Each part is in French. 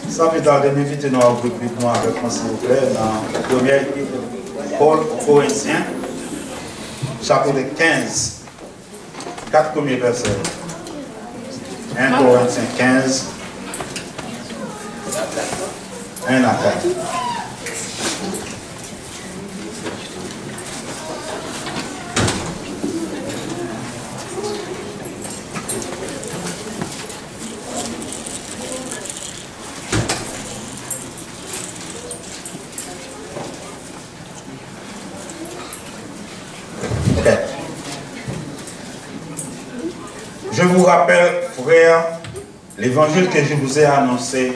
Sans plus tarder, m'inviter dans la rubrique moi avec moi, s'il vous plaît, dans le premier livre de Paul aux Corinthiens, chapitre 15, 4 premiers versets. 1 Corinthiens 15, 1 à 4. Je vous rappelle, frères, l'évangile que je vous ai annoncé,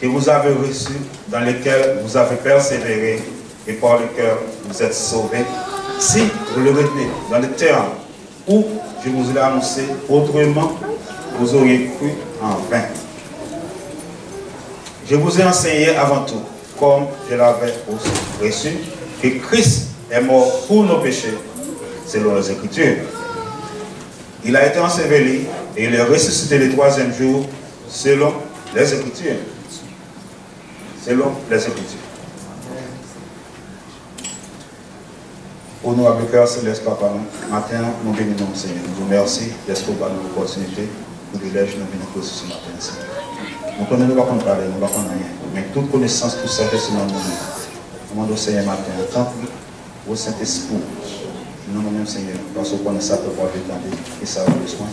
que vous avez reçu, dans lequel vous avez persévéré et par lequel vous êtes sauvés. Si vous le retenez dans le terme où je vous l'ai annoncé, autrement, vous auriez cru en vain. Je vous ai enseigné avant tout, comme je l'avais aussi reçu, que Christ est mort pour nos péchés, selon les Écritures. Il a été enseveli et il est ressuscité le troisième jour selon les Écritures. Selon les Écritures. Pour nous, avec Père Céleste, Papa, matin, nous bénissons, Seigneur. Nous vous remercions d'être par nos opportunités, privilèges, nous bénissons ce matin, Seigneur. Nous ne connaissons pas parler, nous ne connaissons rien. Mais toute connaissance, tout ça, c'est dans le monde. Nous demandons, Seigneur, matin, tant que au Saint-Esprit, nous-mêmes, Seigneur, parce qu'on connaît ça, pour pouvoir demander et ça a besoin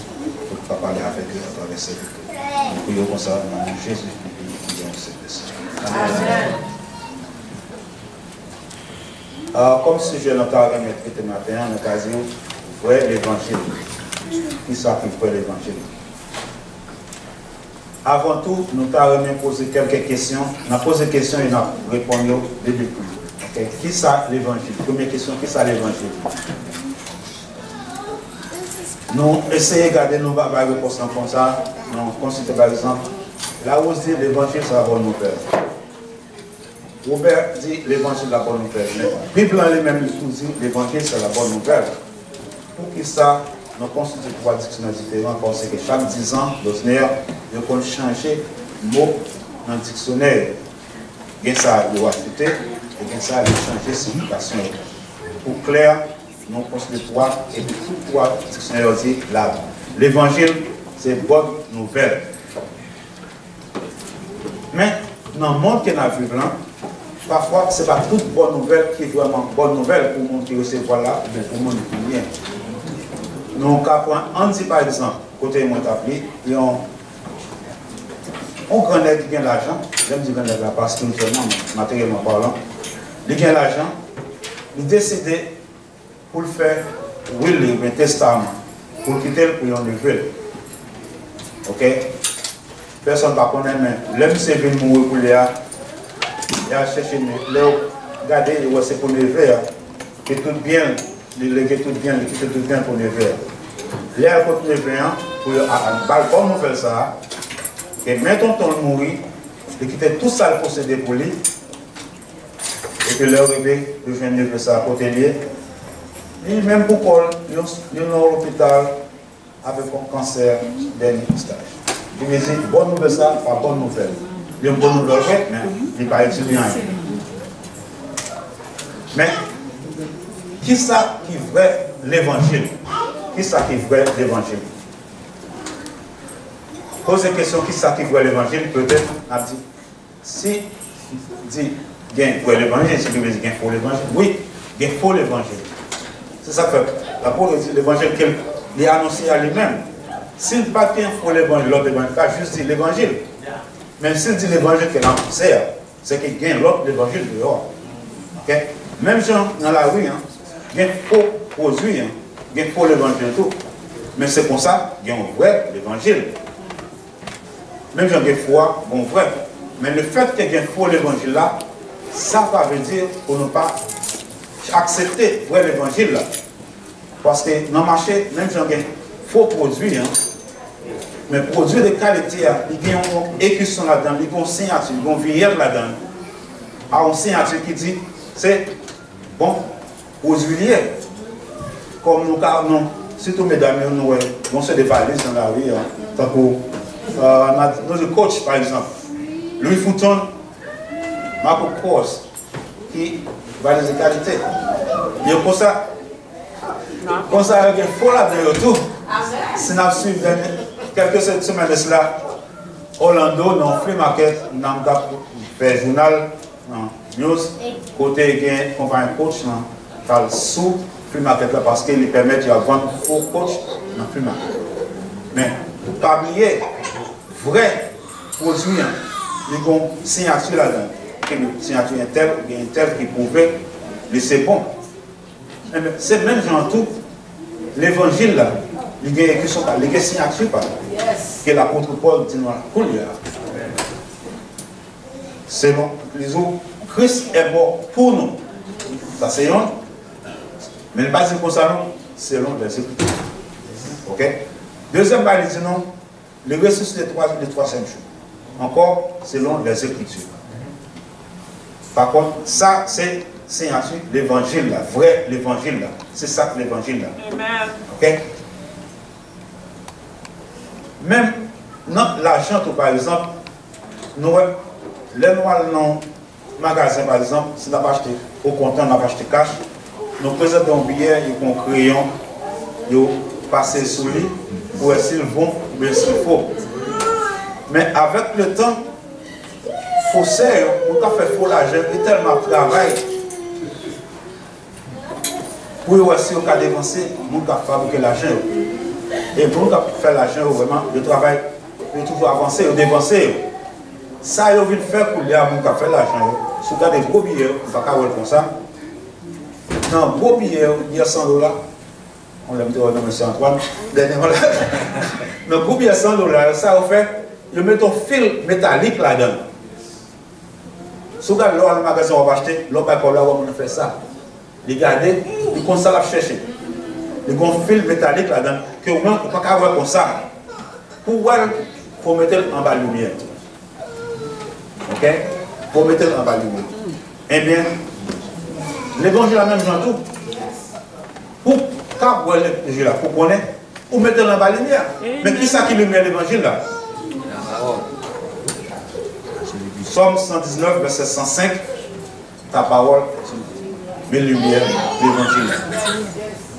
pour pouvoir parler avec eux à travers cette vie. Nous prions comme ça, dans le nom de Jésus, nous prions Amen. Comme sujet, nous avons traité ce matin, nous avons dit, frère l'évangile. Qui ça qui frère l'évangile? Avant tout, nous avons posé quelques questions. Nous avons posé des questions et nous avons répondu depuis. Okay. Qui ça l'évangile? Première question, qui ça l'évangile? Nous essayons de garder nos réponses comme ça. Nous considérons par exemple, là où on dit l'évangile, c'est la bonne nouvelle. Robert dit l'évangile, c'est la bonne nouvelle. Mais la Bible elle-même dit l'évangile, c'est la bonne nouvelle. Pour qui ça, nous considérons trois dictionnaires différents parce que chaque 10 ans, nous avons changé le mot dans le dictionnaire. Il y a ça à ajouter et ça a changé de signification. Pour clair, nous considérons trois et tout trois dictionnaires dit là. L'évangile, c'est bonne nouvelle. Mais dans le monde qu'on a vu là, parfois, ce n'est pas toute bonne nouvelle qui est vraiment bonne nouvelle pour le monde qui recevoir là, mais pour le monde qui vient. Donc, on dit par exemple, côté de mon appelé, on connaît qui gagne l'argent, j'aime dire qu'on là parce que matériellement parlant, il gagne l'argent, il décide pour le faire, will, un testament, pour quitter pour y en lever. Ok? Personne ne va connaître, mais l'homme s'est venu mourir pour lui. Il a cherché, regardez, il c'est pour lever, que tout bien, il légué tout bien, il quitte tout bien pour lever. Il a continué pour le balcon, nous faisons ça. Et maintenant, on mourit, il quitte tout ça le possédé pour lui. Et que leur bébé, il vient de ça à côté de lui. Et même pour Paul, il est à l'hôpital avec un cancer dernier stage. Il me dit, bonne nouvelle ça, pas bonne nouvelle. Il y a une bonne nouvelle, mais il n'est pas étudiant. Mais, qui ça qui est vrai l'évangile? Qui ça qui est vrai l'évangile? Pose la question, qui ça qui est vrai l'évangile? Peut-être, on a dit, si dit, il y a un vrai l'évangile, si tu veux dire qu'il y a un faux l'évangile, oui, il y a un faux l'évangile. C'est ça que l'apôtre dit, l'évangile qu'il est annoncé à lui-même. S'il n'a pas un faux l'évangile, l'autre évangile, il a juste dit l'évangile. Même s'il dit l'évangile qu'il a annoncé, c'est qu'il y a l'autre l'évangile dehors. Okay? Même gens dans la rue, il y a un faux produit, il y a un faux l'évangile tout. Mais c'est pour ça qu'il y a un vrai l'évangile. Même gens des fois, bon vrai. Mais le fait qu'il y ait un faux l'évangile là, ça va veut dire pour ne pas accepter vrai l'évangile là. Parce que dans le marché, même gens des faux produits, mais produits de qualité, il y a une écusson là-dedans, il y a une signature, il y a une vignette là-dedans. Il y a une signature qui dit, c'est bon, produit lié. Comme nous, surtout mesdames, nous avons des valises dans la rue. Tant que notre coach, par exemple, Louis Fouton, Marco Kors, qui va les qualités. Et comme ça, avec un faux là-dedans, tout. Si nous suivons quelques semaines de cela, Orlando, dans Free Market, nous avons fait un journal, news, côté compagnie coach, nous parle sous Free Market parce qu'il permet de vendre faux coach dans Free Market. Mais, pas oublier, vrai produit, il y a une signature là-dedans. Une signature un tel qui prouvait que c'est bon. C'est même genre tout, l'évangile là, il y a une signature que l'apôtre Paul dit dans la couleur. C'est bon, les autres, Christ est mort pour nous. Ça c'est un, mais il ne pas dire comme ça non, selon les Écritures. Ok? Deuxième bail, il dit non, le ressuscité le troisième jour. Encore selon les Écritures. Par contre, ça c'est signature l'évangile là, vrai l'évangile là. C'est ça l'évangile là. Amen. Ok? Même dans l'argent, par exemple, nous, les noirs dans le magasin, par exemple, si nous avons acheté au comptant, nous avons acheté cash, nous présentons un billet, nous avons un crayon, nous passons sous lui pour essayer de bon ou bien s'il faut. Mais avec le temps, il faut faire, nous avons fait faux l'argent, et tellement de travail. Pour aussi au cas d'avancer, nous avons fabriqué l'argent. Et pour nous faire l'argent, vraiment, le travail, il faut toujours avancer, dépenser. Ça, il faut faire pour les gens qui faire l'argent. Si vous avez des gros billets, vous ne pouvez pas comme ça. Dans un gros billet, il y a $100. On l'aime dire, non, M. Antoine. Dans un gros billet, $100, ça, vous fait, vous mettez un fil métallique là-dedans. Si vous avez le magasin, on va acheter, l'autre pas là, on va faire ça. Regardez, ils commencent à chercher. Il y a un fil métallique là-dedans, que au moins, on ne peut pas voir comme ça. Pour voir, il faut mettre en bas de lumière. Ok? Il faut mettre en bas de lumière. Eh bien, l'évangile a même dans tout. Pour voir l'évangile là, pour connaître, pour mettre en bas de lumière. Mais qui est-ce qui lumière l'évangile là? Somme 119, verset 105, ta parole, mes lumières, l'évangile.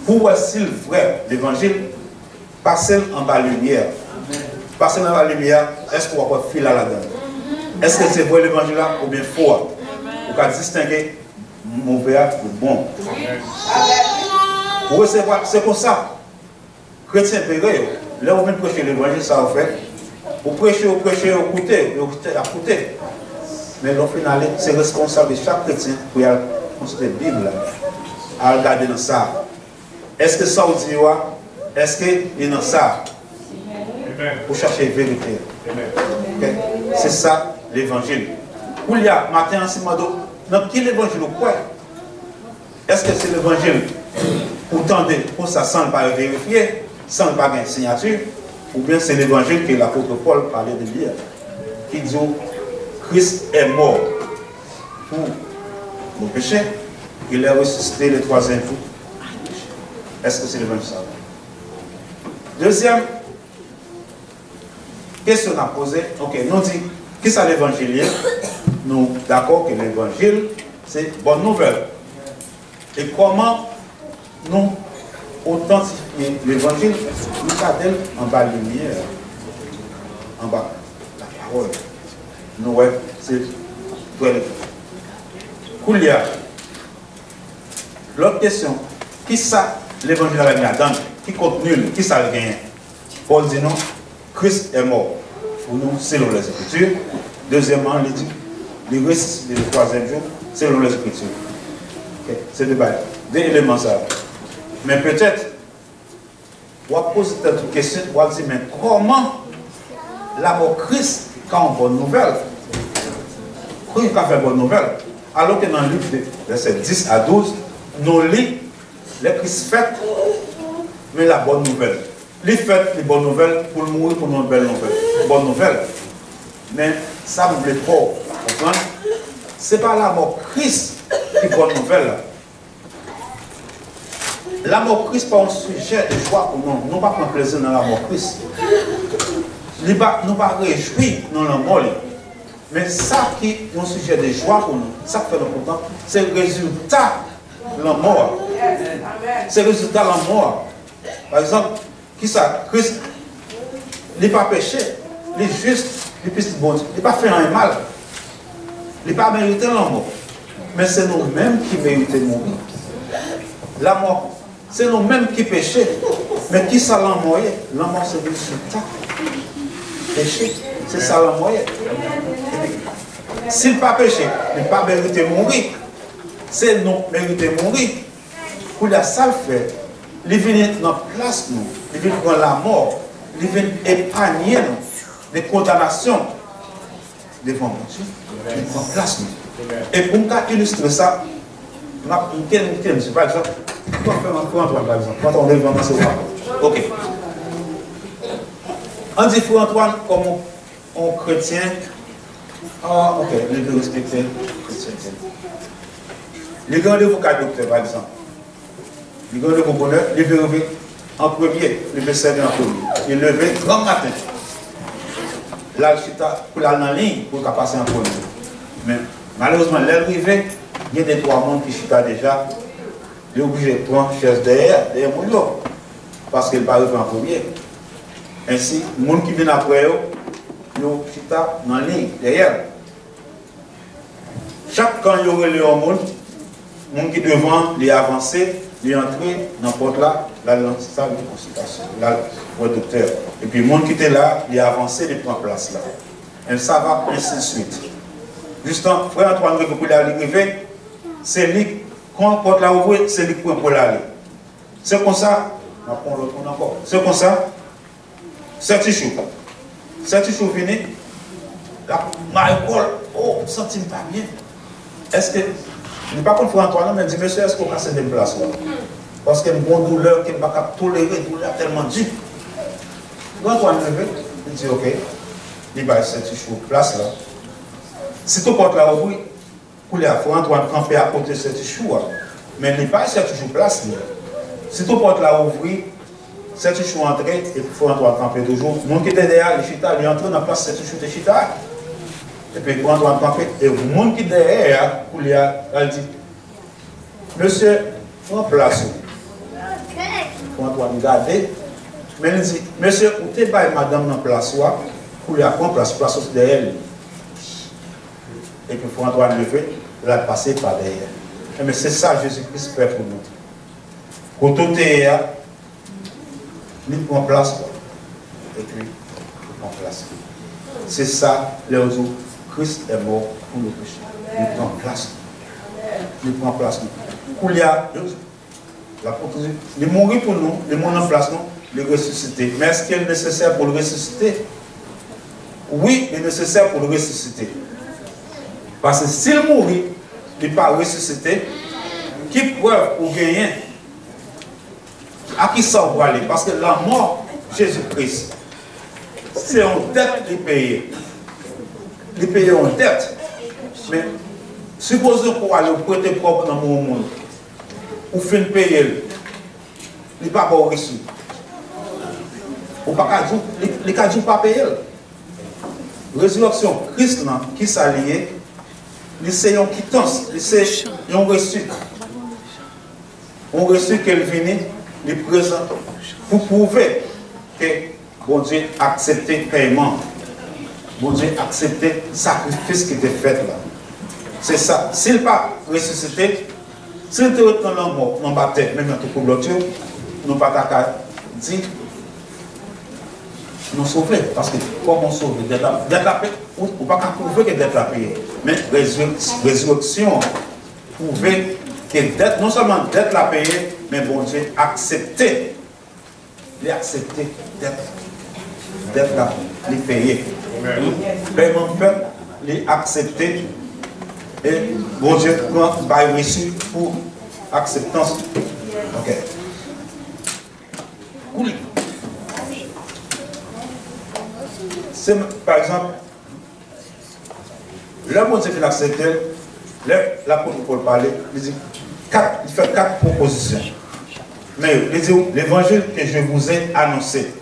Pour voir s'il vrai l'évangile, passer en bas de lumière. Passer en bas de lumière, est-ce qu'on va filer là-dedans? Est-ce que c'est vrai l'évangile là ou bien faux? Pour qu'on distinguer mauvais ou bon. Pour recevoir, c'est comme ça. Chrétien péré, là où on vient prêcher l'évangile, ça en fait. Pour prêcher, écouter. Mais au final, c'est responsable de chaque chrétien pour y aller consulter la Bible, à regarder dans ça. Est-ce que ça vous dit, est-ce qu'il y a dans ça? Pour chercher la vérité. Okay? C'est ça l'évangile. Où il y a matin en ciment d'eau, dans qui l'évangile ou quoi? Est-ce que c'est l'évangile pour tendre, pour ça sans ne pas vérifier, sans ne pas avoir une signature, ou bien c'est l'évangile que l'apôtre Paul parlait de lire, qui dit Christ est mort pour nos péchés, il est ressuscité le troisième jour. Est-ce que c'est l'évangile ça? Deuxième question à poser. Ok, nous dit, qui c'est l'évangile? Nous d'accord que l'évangile, c'est bonne nouvelle. Et comment nous authentifier l'évangile? Nous avons en bas de lumière, en bas la parole. Nous, ouais, c'est Koulia. L'autre question, qui ça l'évangile avec la dame? Qui contenu? Qui ça le gagne? Paul dit non, Christ est mort. Pour nous, selon les Écritures. Deuxièmement, il dit, le ressuscité le troisième jour, selon les Écritures. Okay. C'est deux éléments ça. Mais peut-être, on va poser cette question, on va dire, mais comment la mort Christ quand on bonne nouvelle? Quand il fait bonne nouvelle, alors que dans Luc, verset 10 à 12, nous lisons les Christ fait, mais la bonne nouvelle. Les fait les bonnes nouvelles pour mourir pour une belle nouvelle. Bonne nouvelle. Mais ça ne me plaît pas. Comprendre? Ce n'est pas la mort Christ qui est bonne nouvelle. La mort Christ n'est pas un sujet de choix pour nous. Nous ne pas prendre plaisir dans la mort Christ. nous ne pas réjouir dans la mort. Mais ça qui est un sujet de joie pour nous, ça qui fait important, c'est le résultat de la mort. C'est le résultat de la mort. Par exemple, qui ça? Christ, il n'est pas péché, il est juste, il est bon, il n'est pas fait un mal. Il n'est pas mérité la mort. Mais c'est nous-mêmes qui méritons de mourir. La mort, c'est nous-mêmes qui péchons. Mais qui ça la mort? La mort, c'est le résultat. Péché, c'est ça la mort. S'il n'a pas péché, il n'a pas mérité de mourir. C'est nous mériter de mourir. Pour la salle fait, il vient dans la place, nous. Il vient prendre la mort. Il vient épargner nous des condamnations devant Dieu. Il prend place, nous. Et pour illustrer ça, par exemple, par exemple, quand on est vraiment sur le ok. On dit pour Antoine, comme on chrétien, ah, ok, il veut respecter le chrétien. Les grands de vos cas docteur, par exemple, les grands de vos bonheurs, il veut lever en premier, il veut servir en premier. Il lever grand matin. Là, je suis pour aller en ligne pour passer en premier. Mais malheureusement, l'arrivée, il y a des trois mondes qui sont déjà, il est obligé de prendre chaise derrière mon lot, parce qu'il ne va pas arriver en premier. Ainsi, les gens qui viennent après eux, ils sont en ligne derrière. Chaque quand il y aurait le monde, les gens qui devant les avancer, les entrer dans la porte là, la salle de consultation, là, le docteur. Et puis les gens qui étaient là, les avancer, les prendre place là. Et ça va ainsi de suite. Justement, frère Antoine, pour l'arriver, c'est lui, quand la porte là ouvre, c'est lui qui pour l'aller. C'est comme ça, on apprend l'autre encore. C'est comme ça, c'est chou. C'est chou fini. Là, ma école, oh, je ne sens pas bien. Est-ce que, je ne sais pas contre frère Antoine, mais je dis, monsieur, est-ce qu'on casse des places là? Parce qu'il y a une bonne douleur qui ne peut pas tolérer, une douleur tellement dure. Frère Antoine levé, il dit, ok, il va essayer de chou place là. Si tu portes la ouvrir, pour les frère Antoine camper à côté de cette chou, mais il n'est pas essayer de chou place là. Si tu portes la ouvrir, cette chou entrer, et puis frère Antoine camper toujours. Le monde qui était derrière, les chita, il entre dans la place cette chou de chita. Et puis frère Antoine camper, et le monde qui est derrière, pour les elle dit, monsieur, prends place. Frère Antoine regarde, mais il dit, monsieur, où t'es pas madame dans la place, pour les prendre place derrière elle. Et puis frère Antoine levé, il a passé par derrière. Mais c'est ça Jésus-Christ fait pour nous. Quand on est là, il prend place, et puis il prend place. C'est ça, le jour, Christ est mort pour le péché. Il prend place. Il prend place. Il y a, il mourit pour nous, il mort en place, il est ressuscité. Mais est-ce qu'il est nécessaire pour le ressusciter? Oui, il est nécessaire pour le ressusciter. Parce que s'il mourit, il n'est pas ressuscité, qui preuve pour gagner? À qui ça va aller? Parce que la mort, Jésus-Christ, c'est une dette de payer. De payer une dette. Mais supposons qu'on aller prêter propre dans mon monde, ou finir payer, il n'est pas bon reçu. Ou pas il ne pas payer. Résurrection, Christ, qui s'allie, c'est une quittance, c'est un reçu. On reçu qu'elle vient, il présente, pour prouver que bon Dieu a accepté le paiement. Bon Dieu a accepté le sacrifice qui était fait là. C'est ça. S'il n'est pas ressuscité, s'il était dans la mort, dans la tête, même dans tout le monde, nous ne pouvons pas dire nous sauver. Parce que comment sauver? D'être la paix, on ne peut pas prouver que d'être la paix. Mais résurrection, prouver que non seulement d'être la paix, mais bon Dieu accepter. Il a accepté d'être là, il payer. Paiement fait, il a accepté. Et bon Dieu prend par reçu pour acceptance. Ok. Oui. C'est par exemple, le bon Dieu qui l'a accepté, l'apôtre Paul parlait, il fait 4 propositions. Mais il dit, l'évangile que je vous ai annoncé,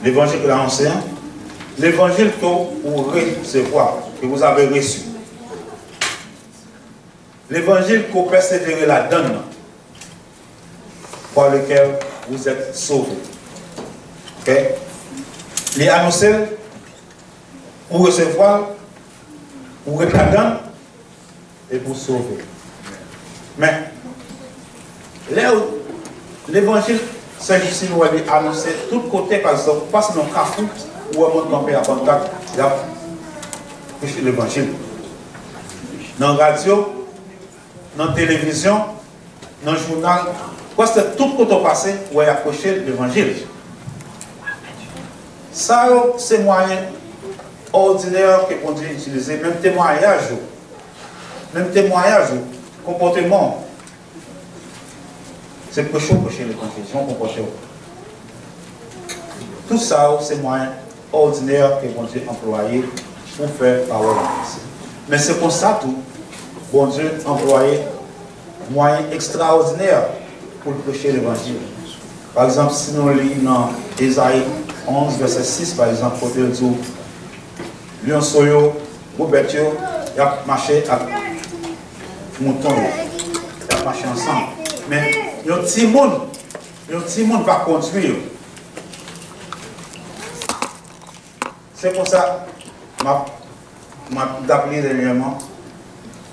l'évangile que l'annoncé, l'évangile que vous recevez, que vous avez reçu. L'évangile que vous persévérez la donne, par lequel vous êtes sauvés. Ok? Les annoncer, pour recevoir, pour la donne et pour sauver. Mais, l'évangile, c'est ici où elle est annoncée de tous côtés, par exemple, passe dans le cafou, ou à mon campé à contact, il a prêché l'évangile. Dans la radio, dans la télévision, dans le journal, presque tout côté passé où il a prêché l'évangile. Ça, c'est moyen ordinaire que qu'on dit utiliser, même témoignage, comportement. C'est prêcher l'évangile, son comportement. Tout ça, c'est moyen ordinaire que bon Dieu employé pour faire parole en français. Mais c'est pour ça tout, bon Dieu employé moyen extraordinaire pour prêcher l'évangile. Par exemple, si nous lisons dans Ésaïe 11, verset 6, par exemple, pour dire tout, Lion Soyo, Robertio, il a marché avec mouton, il a marché ensemble. Mais le petit monde va conduire. C'est pour ça que je appelé dernièrement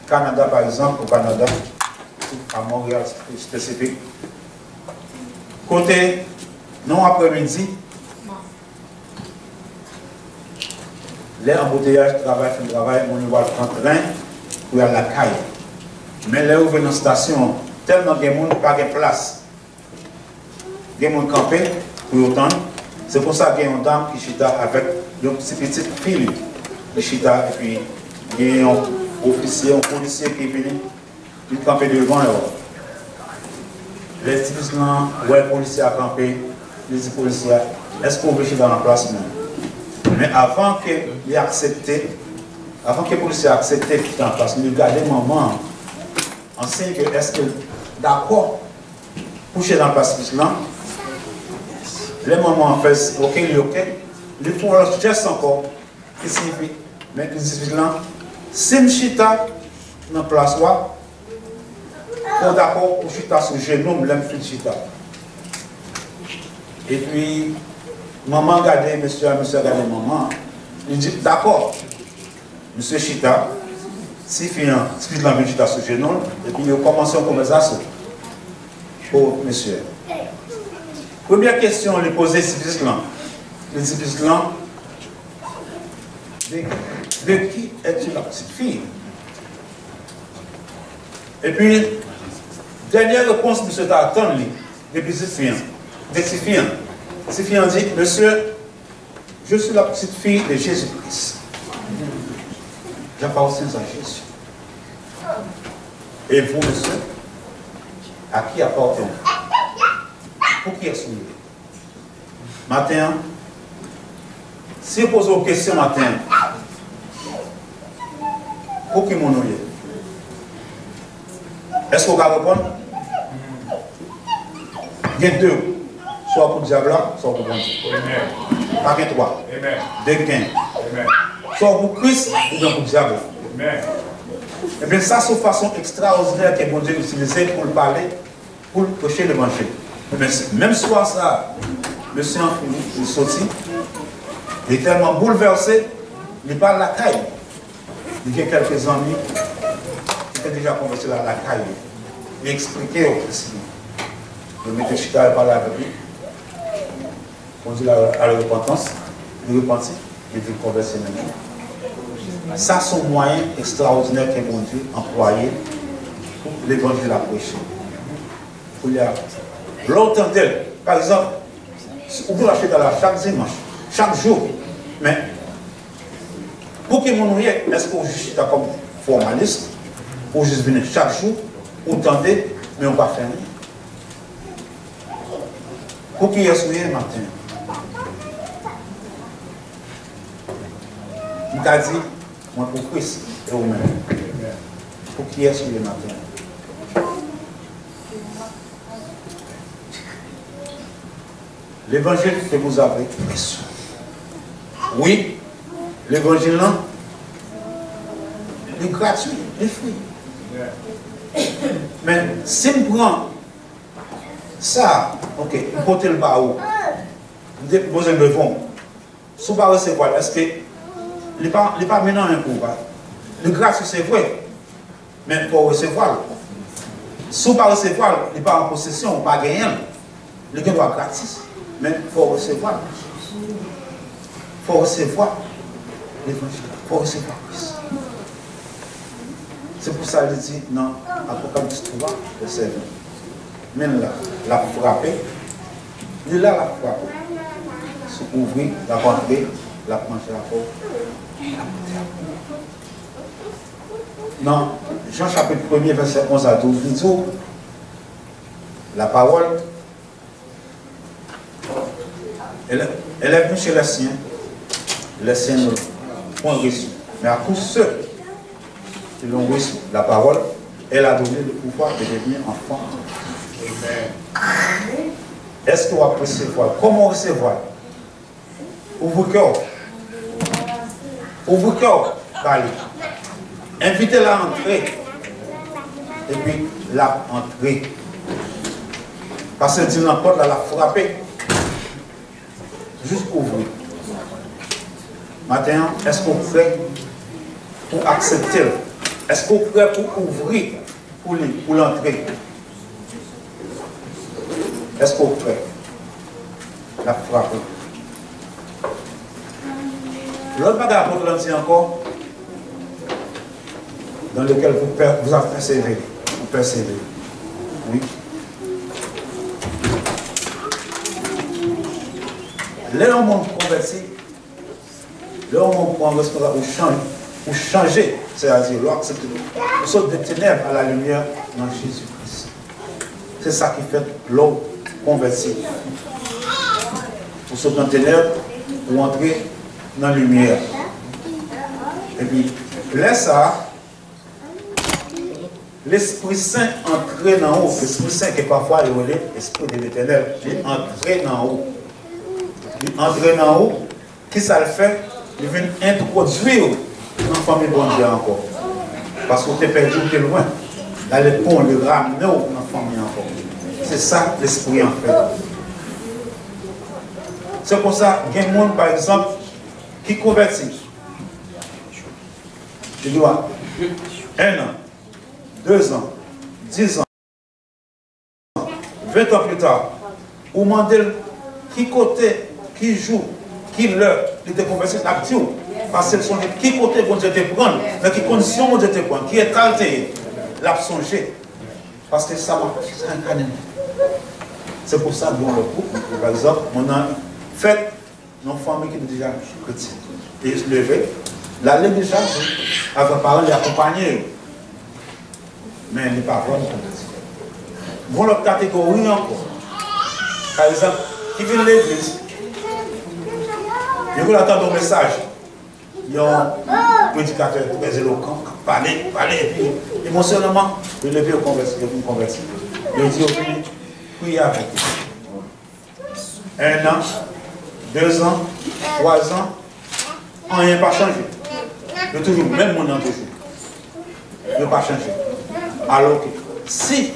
Canada, par exemple, au Canada, à Montréal spécifique. Côté, non après-midi, les embouteillages travail, on va prendre train pour aller à la caille. Mais là où on dans la station, tellement de gens pas de place. Il y a des gens campés pour autant. C'est pour ça qu'il y a une dame qui chita avec une petite fille. Qui chita et puis il y a un officier, un policier qui est venu. Il campait devant eux. Les civils là, où le policier a campé, les policiers, est-ce qu'on veut chiter dans la place même? Mais avant qu'il ait accepté, avant que le policier ait accepté qu'il en place, il regardait maman en signe que est-ce que d'accord pour coucher dans le place là, les mamans en fait ok, ils font leur geste encore, qui signifie, mais qu'ils disent là, si je suis dans la place là, pour d'accord pour chita sur le genou, je suis chita. Et puis, maman regardait, monsieur regardait maman. Il dit, d'accord, monsieur chita, si fiant, si la chita sur le genou, et puis il commence une conversation. Oh, monsieur. Première question, on lui posait Civis là. Le Civis là, de qui es-tu la petite fille? Et puis, dernière réponse, monsieur t'attend, depuis Cifiant. Cifiant dit, monsieur, je suis la petite fille de Jésus-Christ. J'appartiens à Jésus. Et vous, monsieur, à qui appartenez-vous? Pour qui est-ce que vous? Matin, si vous posez une question matin, pour qui mon nom est? Est-ce que vous pouvez répondre? Il y a deux. Soit pour le diable, soit pour le Dieu. Pas que trois. Deux gains. Soit pour Christ, ou bien pour le diable. Et bien ça, c'est une façon extraordinaire que mon Dieu utilisait pour le parler, pour le prêcher l'évangile. Même soir ça, le Seigneur il sortit, il est tellement bouleversé, il parle la caille. Il y a quelques amis qui étaient déjà conversés à la caille. Il expliquait au président. Le maître Chita parlait avec lui. On dit à la repentance, il repentit, il dit converser maintenant. Ça, c'est un moyen extraordinaire que mon Dieu a employé pour l'évangile à prêcher. Pour l'autant d'elle, par exemple, on peut l'acheter chaque dimanche, chaque jour. Mais pour que mon est, est-ce qu'on juste comme formaliste, ou juste venir chaque jour, ou tenter, mais on ne va pas faire rien. Pour qui est-ce que matin? Il t'a dit, moi pour Christ et vous-même. Pour qui est-ce que matin? l'évangile que vous avez reçu. Oui, l'évangile là, il est gratuit, il est free. Mais si je prends ça, ok, je porte le bas haut, je pose le devant, si vous ne recevoir, est-ce que il n'est pas maintenant un coup? Le gratuit c'est vrai, mais il faut recevoir. Si vous ne recevoir, il n'est pas en possession, pas gagnant. Le gain doit gratis, mais il faut recevoir. Il faut recevoir l'évangile, il faut recevoir Christ. C'est pour ça qu'il dit dans Apocalypse 3, verset 20. Même là, la frappé, il est là la frappé. Si ouvrir, la rentrer, la manger à peau, la monter à peau. Non, Jean chapitre 1er, verset 11 à 12, il dit la parole, elle est venue chez les siens l'ont reçu. Mais à tous ceux qui l'ont reçu, la parole, elle a donné le pouvoir de devenir enfant. Est-ce qu'on va recevoir? Comment recevoir? Ouvre le cœur. Ouvre le cœur. Parlez. Invitez-la à entrer. Et puis, la entrer. Parce que dit n'importe la frapper. Juste ouvrir. Maintenant, est-ce qu'on est prêt pour accepter? Est-ce qu'on est prêt pour ouvrir, pour l'entrer? Est-ce qu'on est prêt? La frapper. L'autre bagage pour l'entrer encore, dans lequel vous avez persévéré. Vous persévérez. Oui. Là, on monde converti. Là, on prend responsable pour changer, c'est-à-dire l'accepter. Nous sommes des ténèbres à la lumière dans Jésus-Christ. C'est ça qui fait l'homme converti. Pour sortir dans les ténèbres, pour entrer dans la lumière. Et puis, laisse ça, l'Esprit Saint entrer dans haut. L'Esprit Saint qui est parfois évolué, l'Esprit de l'Éternel, il entrer dans haut. Il entrer dans haut, qui ça le fait? Il vient introduire dans la famille de Dieu encore. Parce qu'on t'est perdu, t'es loin. Dans le pont, le ramener dans la famille encore. C'est ça l'Esprit en fait. C'est pour ça qu'il y a des gens, par exemple, qui convertit. Tu dois 1 an, 2 ans, 10 ans, 20 ans plus tard, ou demander qui côté, qui joue, qui l'heure, il était converti à Dieu. Parce que son qui côté bon Dieu te prendre, dans quelles conditions bon Dieu te prendre, qui est alteré, l'a songé. Parce que ça m'a incarné. C'est pour ça que dans le couple, par exemple, on a fait nos familles qui sont déjà chrétiennes. Et ils se levaient, l'aller déjà, avec parents, les accompagner. Mais les parents ne convertis. Bon, l'autre catégorie encore. Par exemple, qui vient de l'église, ils veulent attendre un message. Il y a un prédicateur très éloquent, parler, et puis émotionnellement, je lever au converti. Je dis au fini, priez avec eux. 1 an, 2 ans, 3 ans, rien n'a pas changé. Je toujours même mon an toujours. Il n'a pas changé. Alors que si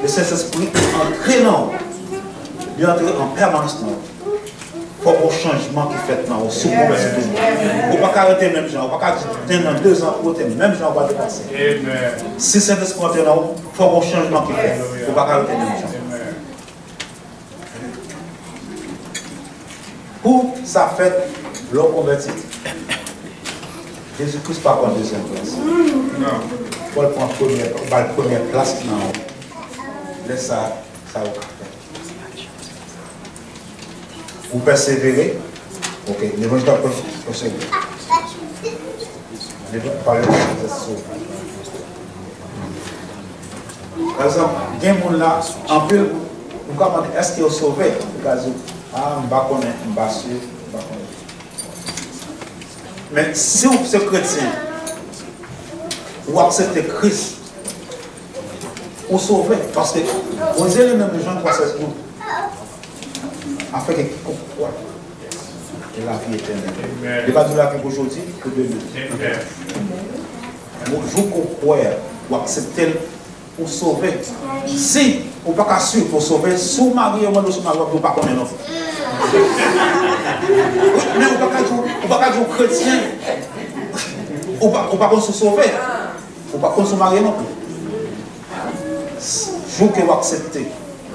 le Saint-Esprit entre dans, il entre en permanence dans, il faut un changement qui fait dans, sous conversion. On ne peut pas arrêter même gens, on ne peut pas dire dans 2 ans pour même gens va dépasser. Si le Saint-Esprit entre dans, il faut un changement qui fait. On ne peut pas arrêter même gens. Pour ça fait l'homme converti. Jésus-Christ pas en deuxième place. Non. Paul prend la première place dans le laisse ça au café. Vous persévérez. Ok, l'évangile va procéder. Par exemple, par exemple, il y a des gens là, en plus, vous demandez est-ce qu'ils sont sauvés? Ah, je ne sais pas, je ne sais pas. Mais si vous êtes chrétien, vous acceptez Christ, vous sauvez. Parce que vous êtes les mêmes gens qui sont afin que quiconque croit et la vie éternelle. Il n'est pas de la vie aujourd'hui que de nous. Je crois ou accepter pour sauver. Si vous n'avez pas sûr pour sauver, sous mari ou sous mari, vous ne pas connaître non. Mais vous ne pas dire chrétien. Ou pas qu'on se sauver. Ou pas qu'on se marie non plus. Jour que vous acceptez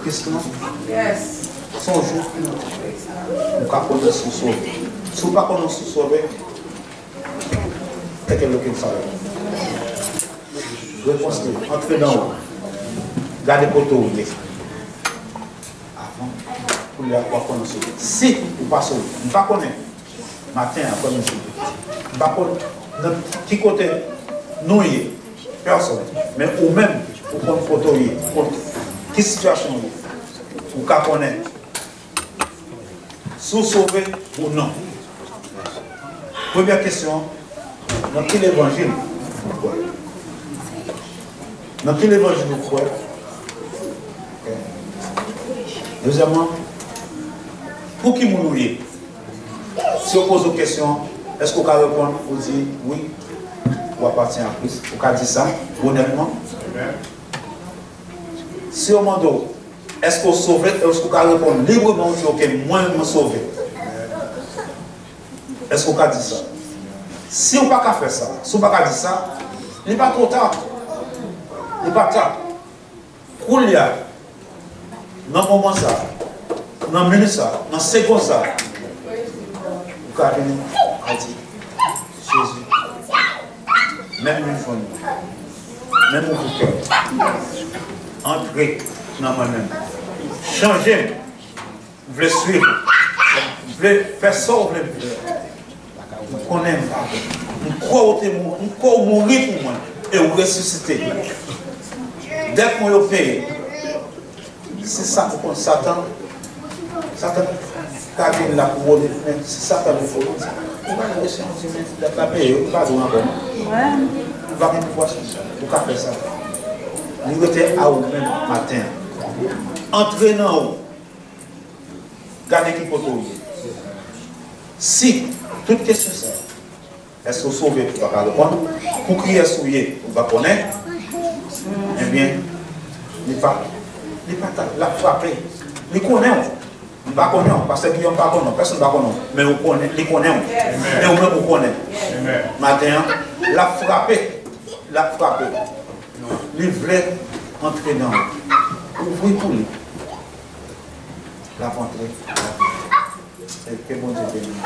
Christ, non? Son jour que vous pouvez se sauver. Si vous ne pouvez pas se sauver, c'est quelque chose qui savez. Réponse de entrez dans l'eau. Gardez le poteau. Avant, pour les avoir connaissance. Si vous passez, vous ne connaissez pas, matin, après nous, vous ne connaissez pas, qui côté nous, personne. Mais ou même, vous prenez une photo, quelle situation vous connaissez. Sous sauvé ou non. Première question, dans quel évangile vous croyez? Dans quel évangile vous croyez? Deuxièmement, pour qui vous nous? Si on pose une question, est-ce que vous pouvez répondre? Vous dites oui, vous appartenez à Christ. Vous pouvez dire ça honnêtement. Si on demande, est-ce que vous sauvez? Est-ce que vous pouvez répondre librement? Vous dites, ok, moi je me sauve. Est-ce que vous pouvez dire ça? Si vous ne pouvez pas faire ça, si vous ne pouvez pas dire ça, il n'est pas trop tard. Il n'est pas tard. Pour y aller, dans le moment ça, dans le minute ça, dans le second ça, vous pouvez venir à dire, Jésus, même une fois, même mon cœur, entrez dans moi-même, changez, vous voulez suivre, vous voulez faire ça, vous voulez vous connaissez, vous croyez mourir pour moi et vous ressusciter. Dès que vous payez, c'est ça pour Satan. Satan, quand il a pour vous, c'est Satan le faut. Vous allez laisser un petit peu de la paix, vous ne va pas vous encore. Vous va même pouvoir vous faire ça. Vous êtes à vous-même matin. Entrez dans vous. Gardez qui peut trouver. Si, toute question ça, est-ce que vous sauvez, vous ne pouvez pas répondre. Pour crier souillé, vous ne pouvez pas connaître. Eh bien, il n'est pas la frapper. Il connaît. Il ne connaît pas. Parce qu'il n'y a pas de personne ne connaît. Mais il connaît. Mais vous-même vous connaissez. Maintenant, la frapper. Il voulait entrer dans vous. Ouvrez pour lui. La rentrée. C'est que bon Dieu bénisse.